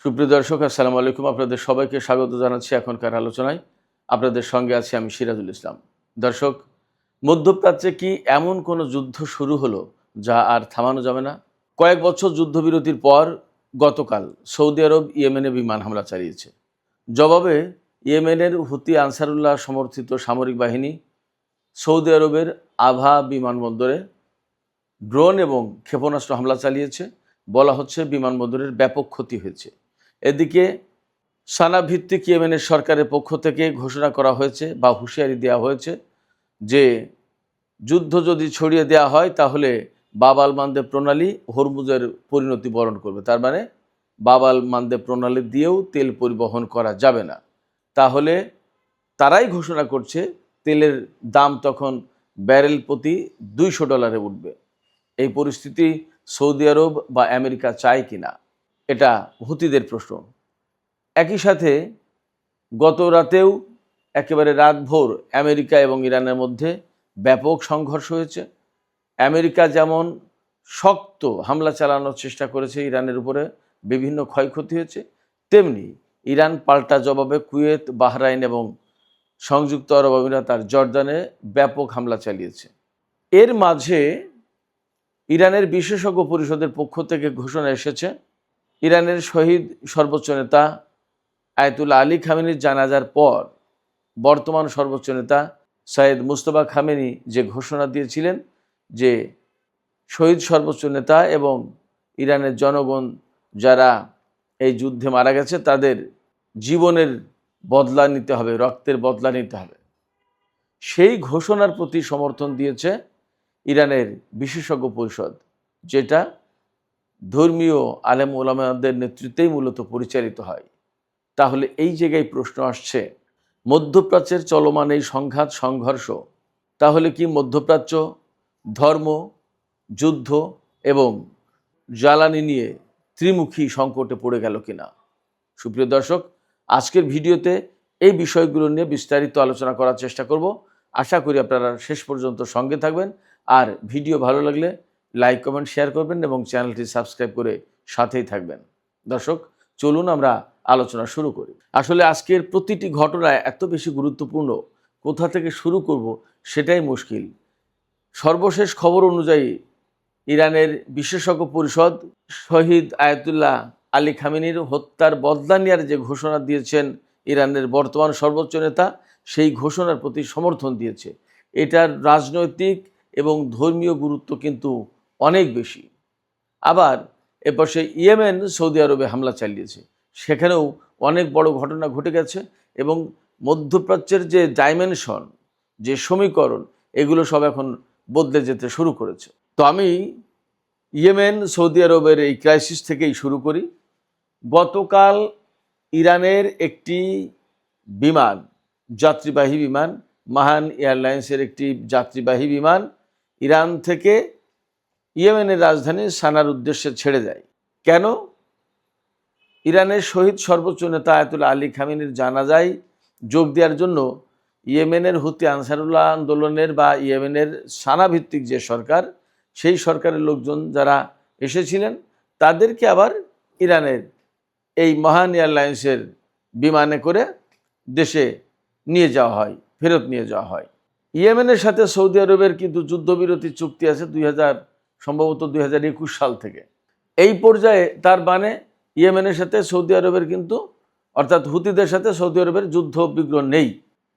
সুপ্রিয় দর্শক, আসসালামু আলাইকুম। আপনাদের সবাইকে স্বাগত জানাচ্ছি এখনকার আলোচনায়। আপনাদের সঙ্গে আছি আমি সিরাজুল ইসলাম। দর্শক, মধ্যপ্রাচ্যে কি এমন কোনো যুদ্ধ শুরু হলো যা আর থামানো যাবে না? কয়েক বছর যুদ্ধবিরতির পর গতকাল সৌদি আরব ইয়েমেনে বিমান হামলা চালিয়েছে। জবাবে ইয়েমেনের হুতি আনসারুল্লাহ সমর্থিত সামরিক বাহিনী সৌদি আরবের আভা বিমানবন্দরে ড্রোন এবং ক্ষেপণাস্ত্র হামলা চালিয়েছে। বলা হচ্ছে বিমানবন্দরের ব্যাপক ক্ষতি হয়েছে। এদিকে সানা ভিত্তিক ইয়েমেনের সরকারের পক্ষ থেকে ঘোষণা করা হয়েছে বা হুঁশিয়ারি দেওয়া হয়েছে যে যুদ্ধ যদি ছড়িয়ে দেওয়া হয় তাহলে বাব আল মানদেব প্রণালী হরমুজের পরিণতি বরণ করবে। তার মানে বাব আল মানদেব প্রণালী দিয়েও তেল পরিবহন করা যাবে না। তাহলে তারাই ঘোষণা করছে তেলের দাম তখন ব্যারেল প্রতি $200 উঠবে। এই পরিস্থিতি সৌদি আরব বা আমেরিকা চায় কিনা, এটা হুতিদের প্রশ্ন। একই সাথে গত রাতেও একেবারে রাতভর আমেরিকা এবং ইরানের মধ্যে ব্যাপক সংঘর্ষ হয়েছে। আমেরিকা যেমন শক্ত হামলা চালানোর চেষ্টা করেছে ইরানের উপরে, বিভিন্ন ক্ষয়ক্ষতি হয়েছে, তেমনি ইরান পাল্টা জবাবে কুয়েত, বাহরাইন এবং সংযুক্ত আরব আমিরাত আর জর্দানে ব্যাপক হামলা চালিয়েছে। এর মাঝে ইরানের বিশেষজ্ঞ পরিষদের পক্ষ থেকে ঘোষণা এসেছে ইরানের শহীদ সর্বোচ্চ নেতা আয়াতুল্লাহ আলী খামেনির জানাজার পর বর্তমান সর্বোচ্চ নেতা সৈয়দ মুজতবা খামেনি যে ঘোষণা দিয়েছিলেন যে শহীদ সর্বোচ্চ নেতা এবং ইরানের জনগণ যারা এই যুদ্ধে মারা গেছে তাদের জীবনের বদলা নিতে হবে, রক্তের বদলা নিতে হবে, সেই ঘোষণার প্রতি সমর্থন দিয়েছে ইরানের বিশেষজ্ঞ পরিষদ, যেটা ধর্মীয় আলেম ওলামাদের নেতৃত্বেই মূলত পরিচালিত হয়। তাহলে এই জায়গায় প্রশ্ন আসছে, মধ্যপ্রাচ্যের চলমান এই সংঘাত সংঘর্ষ তাহলে কি মধ্যপ্রাচ্য ধর্ম, যুদ্ধ এবং জ্বালানি নিয়ে ত্রিমুখী সংকটে পড়ে গেল কিনা? সুপ্রিয় দর্শক, আজকের ভিডিওতে এই বিষয়গুলো নিয়ে বিস্তারিত আলোচনা করার চেষ্টা করব। আশা করি আপনারা শেষ পর্যন্ত সঙ্গে থাকবেন। আর ভিডিও ভালো লাগলে লাইক, কমেন্ট, শেয়ার করবেন এবং চ্যানেলটি সাবস্ক্রাইব করে সাথেই থাকবেন। দর্শক, চলুন আমরা আলোচনা শুরু করি। আসলে আজকের প্রতিটি ঘটনা এত বেশি গুরুত্বপূর্ণ, কোথা থেকে শুরু করব সেটাই মুশকিল। সর্বশেষ খবর অনুযায়ী ইরানের বিশেষজ্ঞ পরিষদ শহীদ আয়াতুল্লাহ আলী খামেনির হত্যার বদলা নেওয়ার যে ঘোষণা দিয়েছেন ইরানের বর্তমান সর্বোচ্চ নেতা, সেই ঘোষণার প্রতি সমর্থন দিয়েছে। এটার রাজনৈতিক এবং ধর্মীয় গুরুত্ব কিন্তু অনেক বেশি। আবার এপাশে ইয়েমেন সৌদি আরবে হামলা চালিয়েছে, সেখানেও অনেক বড় ঘটনা ঘটে গেছে এবং মধ্যপ্রাচ্যের যে ডাইমেনশন, যে সমীকরণ, এগুলো সব এখন বদলে যেতে শুরু করেছে। তো আমি ইয়েমেন সৌদি আরবের এই ক্রাইসিস থেকেই শুরু করি। গতকাল ইরানের একটি বিমান, যাত্রীবাহী বিমান, মাহান এয়ারলাইন্সের একটি যাত্রীবাহী বিমান ইরান থেকে ইয়েমেনের রাজধানী সানার উদ্দেশ্যে ছেড়ে যায়। কেন? ইরানের শহীদ সর্বোচ্চ নেতা আয়াতুল্লাহ আলী খামেনির জানাজায় যোগ দেওয়ার জন্য ইয়েমেনের হুতি আনসারুল্লাহ আন্দোলনের বা ইয়েমেনের সানা ভিত্তিক যে সরকার, সেই সরকারের লোকজন যারা এসেছিলেন তাদেরকে আবার ইরানের এই মহান এয়ারলাইন্সের বিমানে করে দেশে নিয়ে যাওয়া হয়, ফেরত নিয়ে যাওয়া হয়। ইয়েমেনের সাথে সৌদি আরবের কিন্তু যুদ্ধবিরতি চুক্তি আছে সম্ভবত 2021 সাল থেকে। এই পর্যায়ে তার মানে ইয়েমেনের সাথে সৌদি আরবের কিন্তু, অর্থাৎ হুতিদের সাথে সৌদি আরবের যুদ্ধ বিগ্রহ নেই।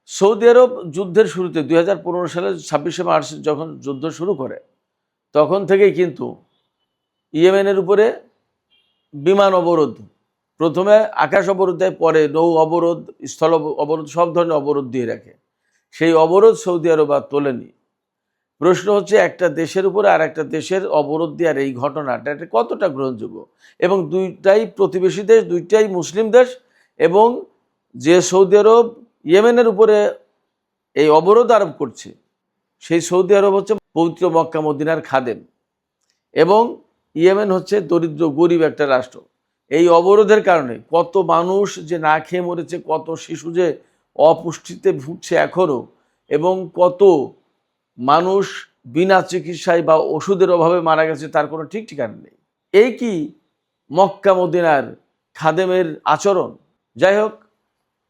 সৌদি আরব যুদ্ধের শুরুতে 2015 সালের 26শে মার্চ যখন যুদ্ধ শুরু করে, তখন থেকেই কিন্তু ইয়েমেনের উপরে বিমান অবরোধ, প্রথমে আকাশ অবরোধ দেয়, পরে নৌ অবরোধ, স্থল অবরোধ, সব ধরনের অবরোধ দিয়ে রাখে। সেই অবরোধ সৌদি আরব আর তোলেনি। প্রশ্ন হচ্ছে, একটা দেশের উপরে আর একটা দেশের অবরোধ দেওয়ার এই ঘটনাটা এটা কতটা গ্রহণযোগ্য? এবং দুইটাই প্রতিবেশী দেশ, দুইটাই মুসলিম দেশ, এবং যে সৌদি আরব ইয়েমেনের উপরে এই অবরোধ আরোপ করছে, সেই সৌদি আরব হচ্ছে পবিত্র মক্কা মদিনার খাদেম, এবং ইয়েমেন হচ্ছে দরিদ্র গরিব একটা রাষ্ট্র। এই অবরোধের কারণে কত মানুষ যে না খেয়ে মরেছে, কত শিশু যে অপুষ্টিতে ভুগছে এখনও, এবং কত মানুষ বিনা চিকিৎসায় বা ওষুধের অভাবে মারা গেছে, তার কোনো ঠিক ঠিকানা নেই। এই কি মক্কা মদিনার খাদেমের আচরণ। যাই হোক,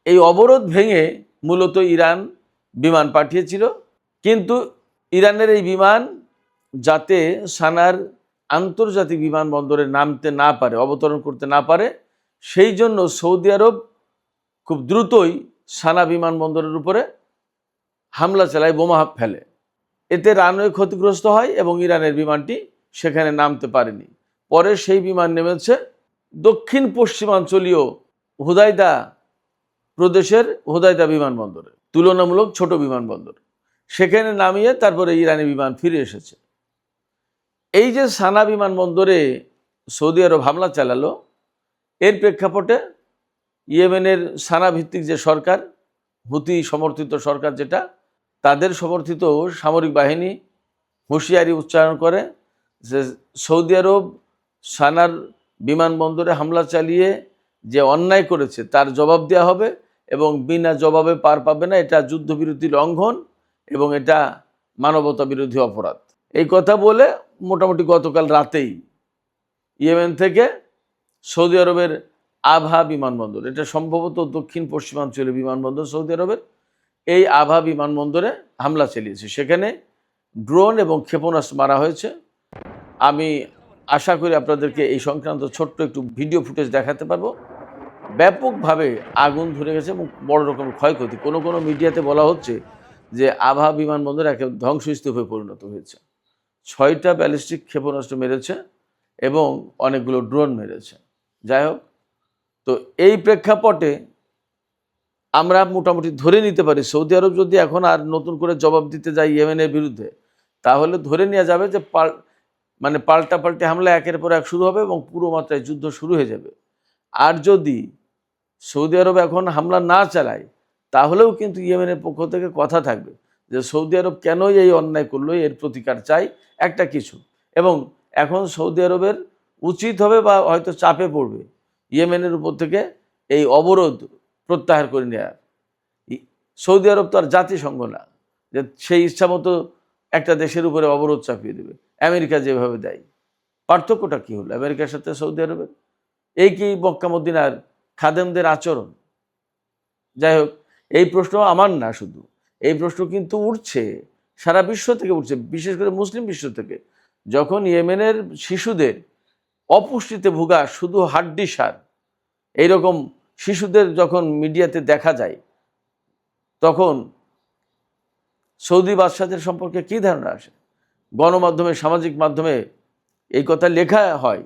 এই অবরোধ ভেঙে মূলত ইরান বিমান পাঠিয়েছিল, কিন্তু ইরানের এই বিমান যাতে সানার আন্তর্জাতিক বিমানবন্দরে নামতে না পারে, অবতরণ করতে না পারে, সেই জন্য সৌদি আরব খুব দ্রুতই সানা বিমানবন্দরের উপরে হামলা চালায়, বোমা ফেলে। এতে রানওয়ে ক্ষতিগ্রস্ত হয় এবং ইরানের বিমানটি সেখানে নামতে পারেনি। পরে সেই বিমান নেমেছে দক্ষিণ পশ্চিমাঞ্চলীয় হুদাইদা প্রদেশের হুদাইদা বিমানবন্দরে, তুলনামূলক ছোট বিমানবন্দর। সেখানে নামিয়ে তারপরে ইরানি বিমান ফিরে এসেছে। এই যে সানা বিমানবন্দরে সৌদি আরব হামলা চালালো, এর প্রেক্ষাপটে ইয়েমেনের সানা ভিত্তিক যে সরকার, হুতি সমর্থিত সরকার যেটা, তাদের সমর্থিত সামরিক বাহিনী হুঁশিয়ারি উচ্চারণ করে যে সৌদি আরব সানার বিমানবন্দরে হামলা চালিয়ে যে অন্যায় করেছে তার জবাব দেওয়া হবে এবং বিনা জবাবে পার পাবে না। এটা যুদ্ধবিরতি লঙ্ঘন এবং এটা মানবতা বিরোধী অপরাধ। এই কথা বলে মোটামুটি গতকাল রাতেই ইয়েমেন থেকে সৌদি আরবের আভা বিমানবন্দর, এটা সম্ভবত দক্ষিণ পশ্চিমাঞ্চলীয় বিমানবন্দর সৌদি আরবের, এই আভা বিমানবন্দরে হামলা চালিয়েছে। সেখানে ড্রোন এবং ক্ষেপণাস্ত্র মারা হয়েছে। আমি আশা করি আপনাদেরকে এই সংক্রান্ত ছোট্ট একটু ভিডিও ফুটেজ দেখাতে পারবো। ব্যাপকভাবে আগুন ধরে গেছে এবং বড় রকমের ক্ষয়ক্ষতি। কোনো কোনো মিডিয়াতে বলা হচ্ছে যে আভা বিমানবন্দর একেবারে ধ্বংসস্তূপে পরিণত হয়েছে। 6টা ব্যালিস্টিক ক্ষেপণাস্ত্র মেরেছে এবং অনেকগুলো ড্রোন মেরেছে। যাই হোক, তো এই প্রেক্ষাপটে আমরা মোটামুটি ধরে নিতে পারি সৌদি আরব যদি এখন আর নতুন করে জবাব দিতে যায় ইয়েমেনের বিরুদ্ধে, তাহলে ধরে নেওয়া যাবে যে পাল্টাপাল্টি হামলা একের পর এক শুরু হবে এবং পুরো মাত্রায় যুদ্ধ শুরু হয়ে যাবে। আর যদি সৌদি আরব এখন হামলা না চালায়, তাহলেও কিন্তু ইয়েমেনের পক্ষ থেকে কথা থাকবে যে সৌদি আরব কেনই এই অন্যায় করলো, এর প্রতিকার চাই একটা কিছু। এবং এখন সৌদি আরবের উচিত হবে বা হয়তো চাপে পড়বে ইয়েমেনের উপর থেকে এই অবরোধ প্রত্যাহার করে নেওয়ার। সৌদি আরব তো আর জাতিসংঘ না যে সেই ইচ্ছামতো একটা দেশের উপরে অবরোধ চাপিয়ে দেবে, আমেরিকা যেভাবে দেয়। পার্থক্যটা কী হলো আমেরিকার সাথে সৌদি আরবের? এই কি মক্কা মদিনার খাদেমদের আচরণ? যাই হোক, এই প্রশ্ন আমার না শুধু, এই প্রশ্ন কিন্তু উঠছে সারা বিশ্ব থেকে, উঠছে বিশেষ করে মুসলিম বিশ্ব থেকে। যখন ইয়েমেনের শিশুদের অপুষ্টিতে ভোগা, শুধু হাড্ডি সার এইরকম শিশুদের যখন মিডিয়াতে দেখা যায়, তখন সৌদি বাদশাদের সম্পর্কে কী ধারণা আসে? গণমাধ্যমে, সামাজিক মাধ্যমে এই কথা লেখা হয়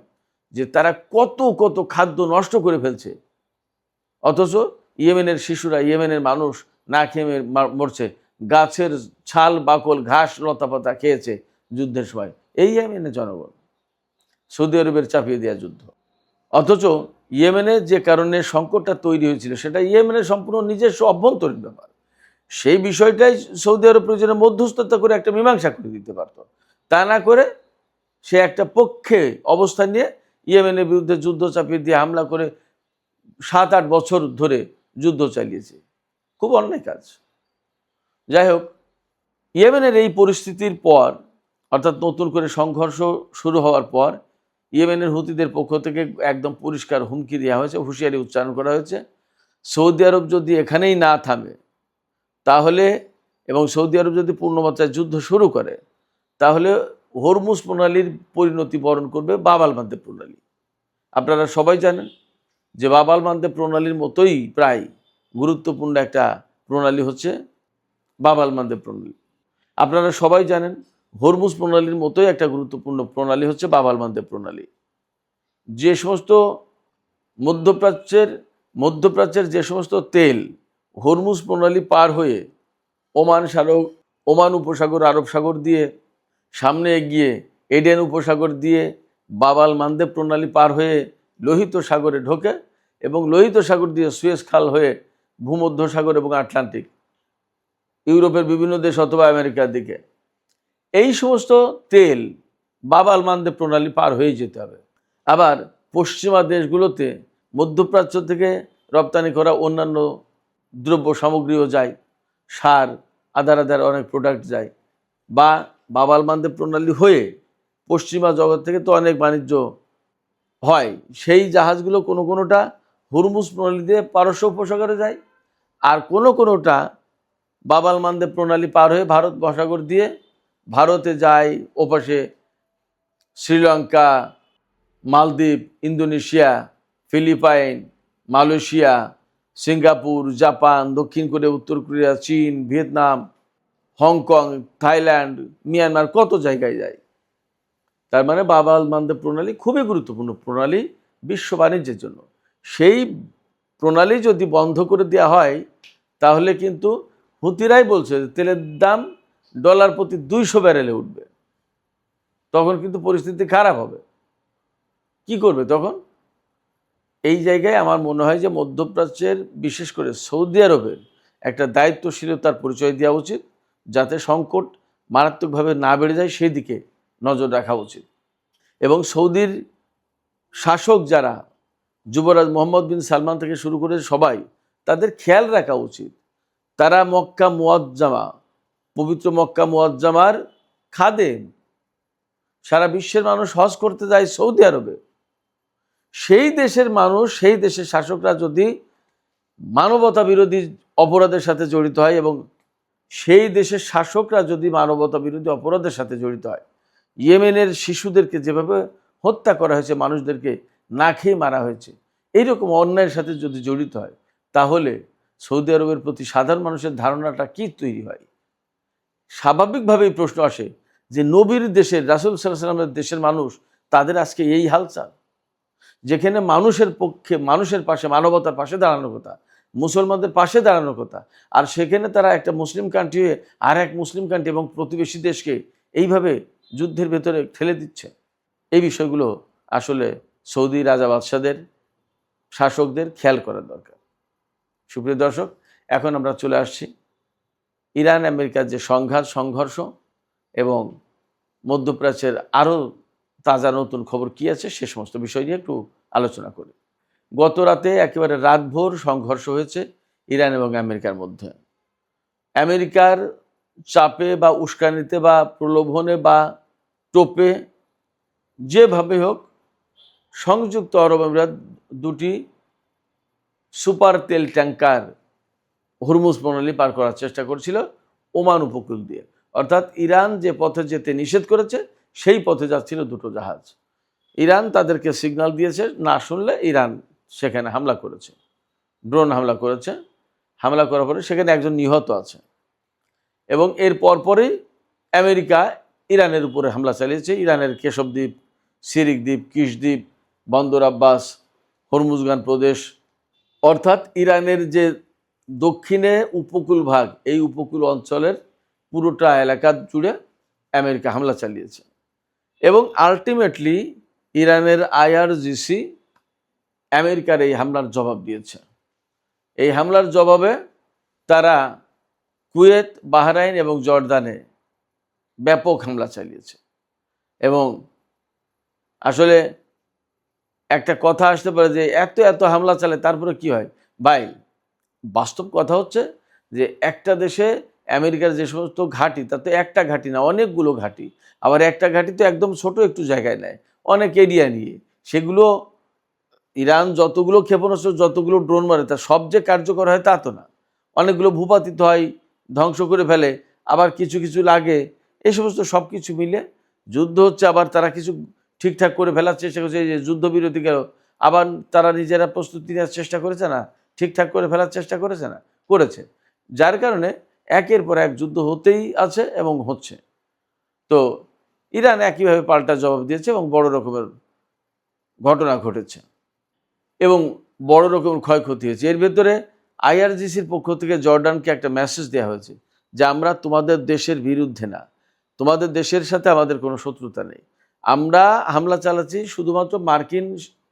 যে তারা কত কত খাদ্য নষ্ট করে ফেলছে, অথচ ইয়েমেনের শিশুরা, ইয়েমেনের মানুষ না খেয়ে মরছে। গাছের ছাল বাকল, ঘাস লতাপাতা খেয়েছে যুদ্ধের সময় এই ইয়েমেনের জনগণ। সৌদি আরবের চাপিয়ে দেওয়া যুদ্ধ। অথচ ইয়েমেনের যে কারণে সংকটটা তৈরি হয়েছিল সেটা ইয়েমেনের সম্পূর্ণ নিজস্ব অভ্যন্তরীণ ব্যাপার। সেই বিষয়টাই সৌদি আরব প্রয়োজনে মধ্যস্থতা করে একটা মীমাংসা করে দিতে পারত। তা না করে সে একটা পক্ষে অবস্থান নিয়ে ইয়েমেনের বিরুদ্ধে যুদ্ধ চাপিয়ে দিয়ে হামলা করে 7-8 বছর ধরে যুদ্ধ চালিয়েছে। খুব অন্যায় কাজ। যাই হোক, ইয়েমেনের এই পরিস্থিতির পর, অর্থাৎ নতুন করে সংঘর্ষ শুরু হওয়ার পর, ইয়েমেনের হুতিদের পক্ষ থেকে একদম পরিষ্কার হুমকি দেওয়া হয়েছে, হুঁশিয়ারি উচ্চারণ করা হয়েছে, সৌদি আরব যদি এখানেই না থামে তাহলে, এবং সৌদি আরব যদি পূর্ণমাত্রায় যুদ্ধ শুরু করে, তাহলে হরমুজ প্রণালীর পরিণতি বরণ করবে বাব আল মানদেব প্রণালী। আপনারা সবাই জানেন যে বাব আল মানদেব প্রণালীর মতোই প্রায় গুরুত্বপূর্ণ একটা প্রণালী হচ্ছে বাব আল মানদেব প্রণালী। আপনারা সবাই জানেন হরমুজ প্রণালীর মতোই একটা গুরুত্বপূর্ণ প্রণালী হচ্ছে বাব আল মানদেব প্রণালী। যে সমস্ত মধ্যপ্রাচ্যের যে সমস্ত তেল হরমুজ প্রণালী পার হয়ে ওমান উপসাগর, আরব সাগর দিয়ে সামনে এগিয়ে এডেন উপসাগর দিয়ে বাব আল মানদেব প্রণালী পার হয়ে লোহিত সাগরে ঢোকে এবং লোহিত সাগর দিয়ে সুয়েজ খাল হয়ে ভূমধ্য সাগর এবং আটলান্টিক, ইউরোপের বিভিন্ন দেশ অথবা আমেরিকার দিকে, এই সমস্ত তেল বাব আল মানদেব প্রণালী পার হয়ে যেতে হবে। আবার পশ্চিমা দেশগুলোতে মধ্যপ্রাচ্য থেকে রপ্তানি করা অন্যান্য দ্রব্য সামগ্রীও যায়, সার, আদার অনেক প্রোডাক্ট যায়, বা বাব আল মানদেব প্রণালী হয়ে পশ্চিমা জগৎ থেকে তো অনেক বাণিজ্য হয়, সেই জাহাজগুলো কোনো কোনোটা হুরমুজ প্রণালী দিয়ে পারস্য উপসাগরে যায়, আর কোনো কোনোটা বাব আল মানদেব প্রণালী পার হয়ে ভারত মহাসাগর দিয়ে ভারতে যায়, ওপাশে Sri Lanka, Maldives, Indonesia, Philippine, Malaysia, Singapore, Japan, দক্ষিণ কোরিয়া, উত্তর কোরিয়া, চীন, ভিয়েতনাম, হংকং, থাইল্যান্ড, মিয়ানমার, কত জায়গায় যায়। তার মানে বাব আল মানদেব প্রণালী খুবই গুরুত্বপূর্ণ প্রণালী বিশ্ব বাণিজ্যের জন্য। সেই প্রণালী যদি বন্ধ করে দেওয়া হয় তাহলে কিন্তু হুতিরাই বলছে যে তেলের দাম ডলার প্রতি 200 ব্যারেলে উঠবে, তখন কিন্তু পরিস্থিতি খারাপ হবে। কি করবে তখন? এই জায়গায় আমার মনে হয় যে মধ্যপ্রাচ্যের, বিশেষ করে সৌদি আরবের একটা দায়িত্বশীলতার পরিচয় দেওয়া উচিত, যাতে সংকট মারাত্মকভাবে না বেড়ে যায় সেই দিকে নজর রাখা উচিত। এবং সৌদির শাসক যারা, যুবরাজ মোহাম্মদ বিন সালমান থেকে শুরু করে সবাই, তাদের খেয়াল রাখা উচিত তারা মক্কা মুআজ্জামা, পবিত্র মক্কা মুআজ্জামার খাদেম। সারা বিশ্বের মানুষ হজ করতে যায় সৌদি আরবে। সেই দেশের মানুষ, সেই দেশের শাসকরা যদি মানবতা বিরোধী অপরাধের সাথে জড়িত হয়, এবং সেই দেশের শাসকরা যদি মানবতা বিরোধী অপরাধের সাথে জড়িত হয়, ইয়েমেনের শিশুদেরকে যেভাবে হত্যা করা হয়েছে, মানুষদেরকে না খেয়ে মারা হয়েছে, এইরকম অন্যায়ের সাথে যদি জড়িত হয়, তাহলে সৌদি আরবের প্রতি সাধারণ মানুষের ধারণাটা কি তৈরি হয়? স্বাভাবিকভাবেই প্রশ্ন আসে যে নবীর দেশের, রাসূল সাল্লাল্লাহু আলাইহি ওয়াসাল্লামের দেশের মানুষ, তাদের আজকে এই হালচাল, যেখানে মানুষের পক্ষে, মানুষের পাশে, মানবতার পাশে দাঁড়ানোর কথা, মুসলমানদের পাশে দাঁড়ানোর কথা, আর সেখানে তারা একটা মুসলিম কান্ট্রি হয়ে আর এক মুসলিম কান্ট্রি এবং প্রতিবেশী দেশকে এইভাবে যুদ্ধের ভেতরে ঠেলে দিচ্ছে। এই বিষয়গুলো আসলে সৌদি রাজা বাদশাদের, শাসকদের খেয়াল করার দরকার। সুপ্রিয় দর্শক, এখন আমরা চলে আসছি ইরান আমেরিকার যে সংঘাত, সংঘর্ষ এবং মধ্যপ্রাচ্যের আরও তাজা নতুন খবর কী আছে সে সমস্ত বিষয় নিয়ে একটু আলোচনা করি। গত রাতে একেবারে রাতভর সংঘর্ষ হয়েছে ইরান এবং আমেরিকার মধ্যে। আমেরিকার চাপে বা উস্কানিতে বা প্রলোভনে বা টোপে, যেভাবে হোক, সংযুক্ত আরব আমিরাত দুটি সুপার তেল ট্যাঙ্কার হুরমুজ প্রণালী পার করার চেষ্টা করছিল ওমান উপকূল দিয়ে। অর্থাৎ ইরান যে পথে যেতে নিষেধ করেছে সেই পথে যাচ্ছিল দুটো জাহাজ। ইরান তাদেরকে সিগন্যাল দিয়েছে, না শুনলে ইরান সেখানে হামলা করেছে, ড্রোন হামলা করেছে। হামলা করার পরে সেখানে একজন নিহত আছে, এবং এর পরপরই আমেরিকা ইরানের উপরে হামলা চালিয়েছে। ইরানের কেশব দ্বীপ, সিরিক দ্বীপ, কিশ দ্বীপ, বন্দর আব্বাস, হরমুজগান প্রদেশ, অর্থাৎ ইরানের যে দক্ষিণে উপকূল ভাগ, এই উপকূল অঞ্চলের পুরোটা এলাকা জুড়ে আমেরিকা হামলা চালিয়েছে। এবং আলটিমেটলি ইরানের IRGC আমেরিকার এই হামলার জবাব দিয়েছে। এই হামলার জবাবে তারা কুয়েত, বাহরাইন এবং জর্দানে ব্যাপক হামলা চালিয়েছে। এবং আসলে একটা কথা আসতে পারে যে এত এত হামলা চালায় তারপরে কি হয়? ভাই, বাস্তব কথা হচ্ছে যে একটা দেশে আমেরিকার যে সমস্ত ঘাঁটি, তাতে একটা ঘাঁটি না, অনেকগুলো ঘাঁটি। আবার একটা ঘাঁটি তো একদম ছোট একটু জায়গায় নেয়, অনেক এরিয়া নিয়ে। সেগুলো ইরান যতগুলো ক্ষেপণাস্ত্র, যতগুলো ড্রোন মারে, তা সব যে কার্যকর হয় তা তো না। অনেকগুলো ভূপাতিত হয়, ধ্বংস করে ফেলে, আবার কিছু কিছু লাগে। এই সমস্ত সব কিছু মিলে যুদ্ধ হচ্ছে। আবার তারা কিছু ঠিকঠাক করে ফেলার চেষ্টা করছে, এই যে যুদ্ধবিরতি গেল, আবার তারা নিজেরা প্রস্তুতি নেওয়ার চেষ্টা করেছে না, ঠিকঠাক করে ফেলার চেষ্টা করেছে না, করেছে। যার কারণে একের পর এক যুদ্ধ হতেই আছে এবং হচ্ছে। তো ইরান একইভাবে পাল্টা জবাব দিয়েছে এবং বড় রকমের ঘটনা ঘটেছে এবং বড় রকমের ক্ষয়ক্ষতি হয়েছে। এর ভেতরে IRGCর পক্ষ থেকে জর্ডানকে একটা মেসেজ দেওয়া হয়েছে যে আমরা তোমাদের দেশের বিরুদ্ধে না, তোমাদের দেশের সাথে আমাদের কোনো শত্রুতা নেই, আমরা হামলা চালাচ্ছি শুধুমাত্র মার্কিন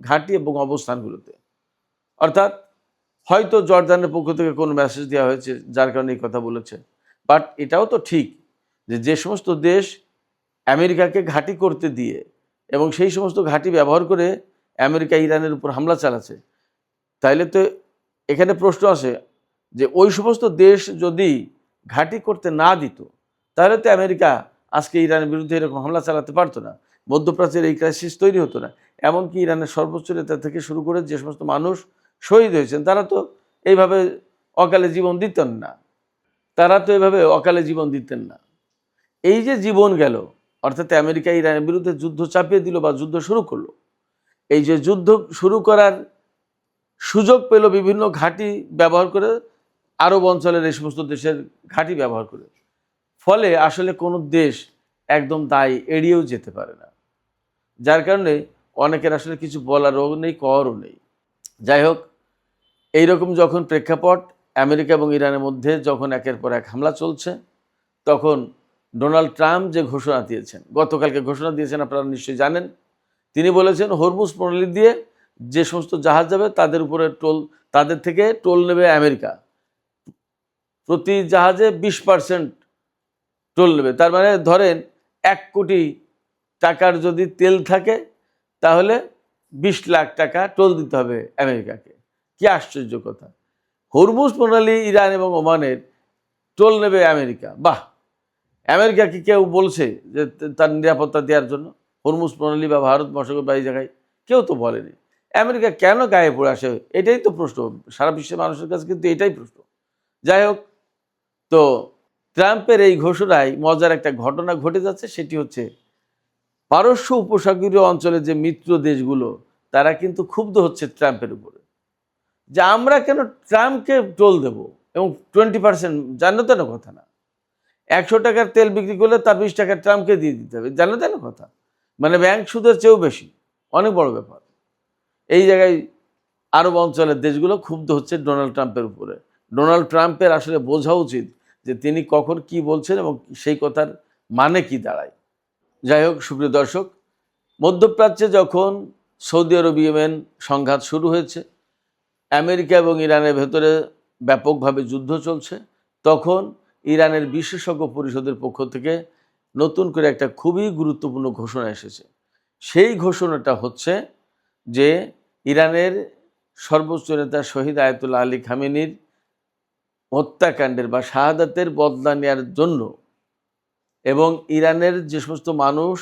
ঘাঁটি এবং অবস্থানগুলোতে। অর্থাৎ হয়তো জর্ডানের পক্ষ থেকে কোনো মেসেজ দেওয়া হয়েছে যার কারণে এই কথা বলেছে। বাট এটাও তো ঠিক যে যে সমস্ত দেশ আমেরিকাকে ঘাঁটি করতে দিয়ে এবং সেই সমস্ত ঘাঁটি ব্যবহার করে আমেরিকা ইরানের উপর হামলা চালাচ্ছে, তাইলে তো এখানে প্রশ্ন আসে যে ওই সমস্ত দেশ যদি ঘাঁটি করতে না দিত, তাহলে তো আমেরিকা আজকে ইরানের বিরুদ্ধে এরকম হামলা চালাতে পারতো না, মধ্যপ্রাচ্যের এই ক্রাইসিস তৈরি হতো না। এমনকি ইরানের সর্বোচ্চ নেতা থেকে শুরু করে যে সমস্ত মানুষ শহীদ হয়েছেন তারা তো এইভাবে অকালে জীবন দিতেন না, এই যে জীবন গেল, অর্থাৎ আমেরিকা ইরানের বিরুদ্ধে যুদ্ধ চাপিয়ে দিল বা যুদ্ধ শুরু করলো, এই যে যুদ্ধ শুরু করার সুযোগ পেল বিভিন্ন ঘাঁটি ব্যবহার করে, আরব অঞ্চলের এই সমস্ত দেশের ঘাঁটি ব্যবহার করে, ফলে আসলে কোনো দেশ একদম দায় এড়িয়েও যেতে পারে না, যার কারণে অনেকের আসলে কিছু বলারও নেই, কওয়ারও নেই। যাই হোক, এইরকম যখন প্রেক্ষাপট আমেরিকা এবং ইরানের মধ্যে যখন একের পর এক হামলা চলছে, তখন ডোনাল্ড ট্রাম্প যে ঘোষণা দিয়েছেন, গতকালকে ঘোষণা দিয়েছেন, আপনারা নিশ্চয়ই জানেন, তিনি বলেছেন হরমুজ প্রণালী দিয়ে যে সমস্ত জাহাজ যাবে তাদের থেকে টোল নেবে আমেরিকা, প্রতি জাহাজে 20% টোল নেবে। তার মানে ধরেন 1 কোটি টাকার যদি তেল থাকে তাহলে 20 লাখ টাকা টোল দিতে হবে আমেরিকাকে। কি আশ্চর্য কথা! হরমুজ প্রণালী ইরান এবং ওমানের টোল নেবে আমেরিকা। বাহ! আমেরিকা কি কেউ বলছে যে তার নিরাপত্তা দেওয়ার জন্য হরমুজ প্রণালী বা ভারত মহাসাগর বা এই জায়গায়? কেউ তো বলেনি। আমেরিকা কেন গায়ে পড়ে আসে? এটাই তো প্রশ্ন, সারা বিশ্বের মানুষের কাছে কিন্তু এটাই প্রশ্ন। যাই হোক, তো ট্রাম্পের এই ঘোষণায় মজার একটা ঘটনা ঘটে যাচ্ছে, সেটি হচ্ছে পারস্য উপসাগরীয় অঞ্চলের যে মিত্র দেশগুলো তারা কিন্তু ক্ষুব্ধ হচ্ছে ট্রাম্পের উপরে, যে আমরা কেন ট্রাম্পকে টোল দেব, এবং 20% জান্নতেন কথা না। 100 টাকার তেল বিক্রি করলে তার 20 টাকা ট্রাম্পকে দিয়ে দিতে হবে, জান্নতেন কথা। মানে ব্যাংক সুদের চেয়েও বেশি, অনেক বড় ব্যাপার। এই জায়গায় আরব অঞ্চলের দেশগুলো ক্ষুব্ধ হচ্ছে ডোনাল্ড ট্রাম্পের উপরে। ডোনাল্ড ট্রাম্পের আসলে বোঝা উচিত যে তিনি কখন কি বলছেন এবং সেই কথার মানে কি দাঁড়ায়। যাই হোক, সুপ্রিয় দর্শক, মধ্যপ্রাচ্যে যখন সৌদি আরব ইয়েমেন সংঘাত শুরু হয়েছে, আমেরিকা এবং ইরানের ভেতরে ব্যাপকভাবে যুদ্ধ চলছে, তখন ইরানের বিশেষজ্ঞ পরিষদের পক্ষ থেকে নতুন করে একটা খুবই গুরুত্বপূর্ণ ঘোষণা এসেছে। সেই ঘোষণাটা হচ্ছে যে ইরানের সর্বোচ্চ নেতা শহীদ আয়াতুল্লাহ আলী খামেনির হত্যাকাণ্ডের বা শাহাদাতের বদলা নেওয়ার জন্য এবং ইরানের যে সমস্ত মানুষ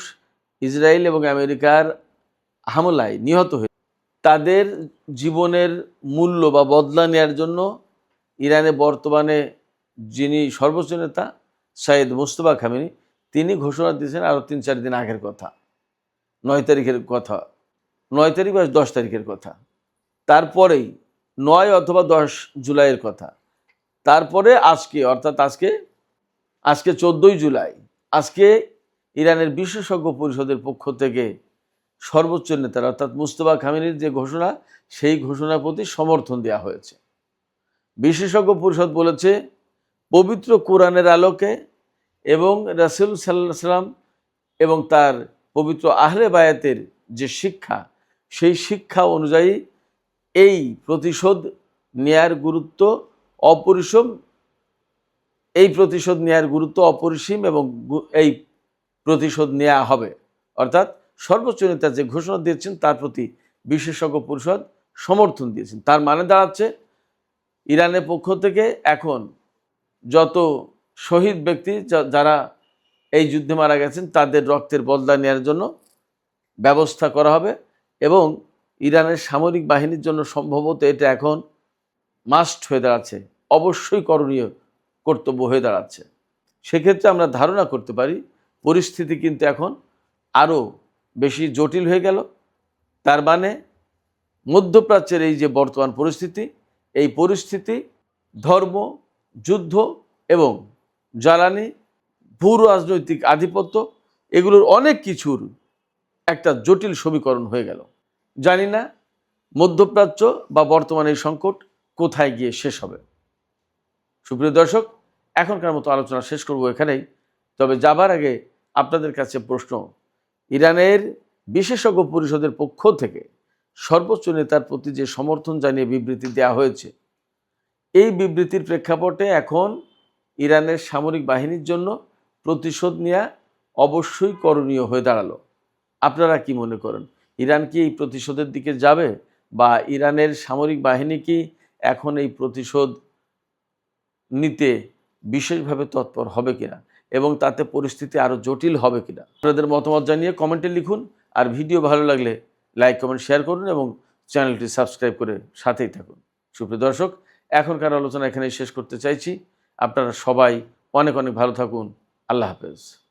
ইসরায়েল এবং আমেরিকার হামলায় নিহত হয়েছে তাদের জীবনের মূল্য বা বদলা নেওয়ার জন্য ইরানে বর্তমানে যিনি সর্বোচ্চ নেতা সৈয়দ মুজতবা খামেনি, তিনি ঘোষণা দিয়েছেন আরও 3-4 দিন আগের কথা, 9 তারিখের কথা, 9 তারিখ বা 10 তারিখের কথা, তারপরেই 9 অথবা 10 জুলাইয়ের কথা, তারপরে আজকে, অর্থাৎ আজকে 14ই জুলাই, আজকে ইরানের বিশেষজ্ঞ পরিষদের পক্ষ থেকে সর্বোচ্চ নেতার অর্থাৎ মুজতবা খামেনির যে ঘোষণা, সেই ঘোষণার প্রতি সমর্থন দেওয়া হয়েছে। বিশেষজ্ঞ পরিষদ বলেছে পবিত্র কোরআনের আলোকে এবং রাসূল সাল্লাল্লাহু আলাইহি ওয়াসাল্লাম এবং তার পবিত্র আহলে বায়াতের যে শিক্ষা, সেই শিক্ষা অনুযায়ী এই প্রতিশোধ নেয়ার গুরুত্ব অপরিসীম এবং এই প্রতিশোধ নেওয়া হবে। অর্থাৎ সর্বোচ্চ নেতা যে ঘোষণা দিয়েছেন তার প্রতি বিশেষজ্ঞ পরিষদ সমর্থন দিয়েছেন। তার মানে দাঁড়াচ্ছে ইরানের পক্ষ থেকে এখন যত শহীদ ব্যক্তি যারা এই যুদ্ধে মারা গেছেন তাদের রক্তের বদলা নেওয়ার জন্য ব্যবস্থা করা হবে, এবং ইরানের সামরিক বাহিনীর জন্য সম্ভবত এটা এখন মাস্ট হয়ে দাঁড়াচ্ছে, অবশ্যই করণীয় কর্তব্য হয়ে দাঁড়াচ্ছে। সেক্ষেত্রে আমরা ধারণা করতে পারি পরিস্থিতি কিন্তু এখন আরও বেশি জটিল হয়ে গেল। তার মানে মধ্যপ্রাচ্যের এই যে বর্তমান পরিস্থিতি, এই পরিস্থিতি ধর্ম, যুদ্ধ এবং জ্বালানি, ভূ রাজনৈতিক আধিপত্য, এগুলোর অনেক কিছুর একটা জটিল সমীকরণ হয়ে গেল। জানি না মধ্যপ্রাচ্য বা বর্তমান এই সংকট কোথায় গিয়ে শেষ হবে। সুপ্রিয় দর্শক, এখনকার মতো আলোচনা শেষ করব এখানেই। তবে যাবার আগে আপনাদের কাছে প্রশ্ন, ইরানের বিশেষজ্ঞ পরিষদের পক্ষ থেকে সর্বোচ্চ নেতার প্রতি যে সমর্থন জানিয়ে বিবৃতি দেওয়া হয়েছে, এই বিবৃতির প্রেক্ষাপটে এখন ইরানের সামরিক বাহিনীর জন্য প্রতিশোধ নেওয়া অবশ্যই করণীয় হয়ে দাঁড়ালো। আপনারা কি মনে করেন, ইরান কি এই প্রতিশোধের দিকে যাবে, বা ইরানের সামরিক বাহিনী কি এখন এই প্রতিশোধ নিতে বিশেষভাবে তৎপর হবে কিনা, এবং তাতে পরিস্থিতি আরও জটিল হবে কিনা? আপনাদের মতামত জানিয়ে কমেন্টে লিখুন। আর ভিডিও ভালো লাগলে লাইক কমেন্ট শেয়ার করুন এবং চ্যানেলটি সাবস্ক্রাইব করে সাথেই থাকুন। সুপ্রিয় দর্শক, এখনকার আলোচনা এখানেই শেষ করতে চাইছি। আপনারা সবাই অনেক অনেক ভালো থাকুন। আল্লাহ হাফেজ।